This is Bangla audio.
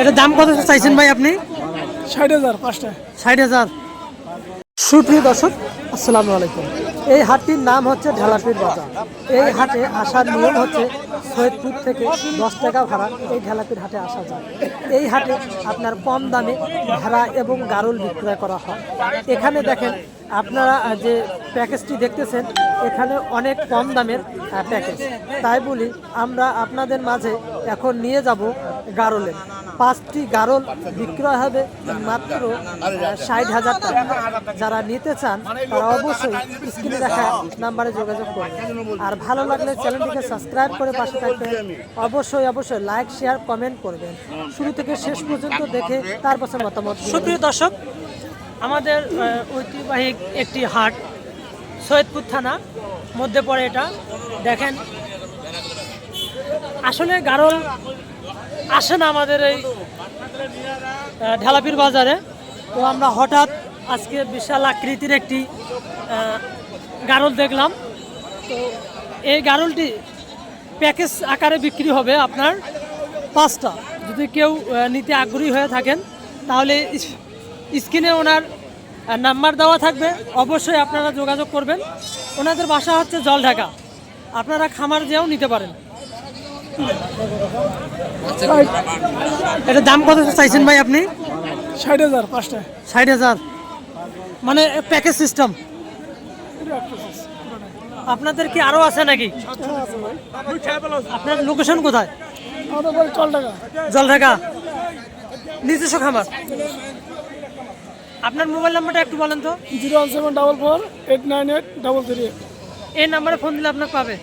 এটা দাম কত চাইছেন ভাই আপনি? 60,000 পাঁচটা। 60,000। সুপ্রিয় দর্শক, আসসালামু আলাইকুম। এই হাটটির নাম হচ্ছে ঢেলাপীর বাজার। এই হাটে আসার নিয়ম হচ্ছে সৈয়দপুর থেকে 10 টাকা ভাড়া এই ঢেলাপীর হাটে আসা যায়। এই হাটে আপনার কম দামে ভেড়া এবং গারুল বিক্রয় করা হয়। এখানে দেখেন আপনারা যে প্যাকেজটি দেখতেছেন, এখানে অনেক কম দামের প্যাকেজ। তাই বলি আমরা আপনাদের মাঝে এখন নিয়ে যাব গারলের 5টি গারল বিক্রয় হবে মাত্র 60,000 টাকা। যারা নিতে চান তারা অবশ্যই স্ক্রিনে দেখা নাম্বারে যোগাযোগ করবেন। আর ভালো লাগলে চ্যানেলটিকে সাবস্ক্রাইব করে পাশে থাকবেন। অবশ্যই লাইক শেয়ার কমেন্ট করবেন। শুরু থেকে শেষ পর্যন্ত দেখে তারপর মতামত। সুপ্রিয় দর্শক, আমাদের ঐতিহ্যবাহী একটি হাট, সৈয়দপুর থানা মধ্যে পড়ে এটা। দেখেন আসলে গারল আসে না আমাদের এই ঢেলাপীর বাজারে। তো আমরা হঠাৎ আজকে বিশাল আকৃতির একটি গারল দেখলাম। তো এই গারলটি প্যাকেজ আকারে বিক্রি হবে আপনার 5টা। যদি কেউ নিতে আগ্রহী হয়ে থাকেন তাহলে স্ক্রিনে ওনার নাম্বার দেওয়া থাকবে, অবশ্যই আপনারা যোগাযোগ করবেন। ওনাদের বাসা হচ্ছে জলঢাকা, আপনারা খামার যেও নিতে পারেন। এটা দাম কত চাইছেন ভাই আপনি? 60,000 পাঁচটা। 60,000 মানে প্যাকেজ সিস্টেম। আপনাদের কি আরো আছে নাকি? আপনার লোকেশন কোথায়? আমাদের বাড়ি জলঢাকা। জলঢাকা নিজস্ব খামার। আপনার মোবাইল নাম্বারটা একটু বলেন তো। 01744 898 338। এই নাম্বারে ফোন দিলে আপনাকে পাবে।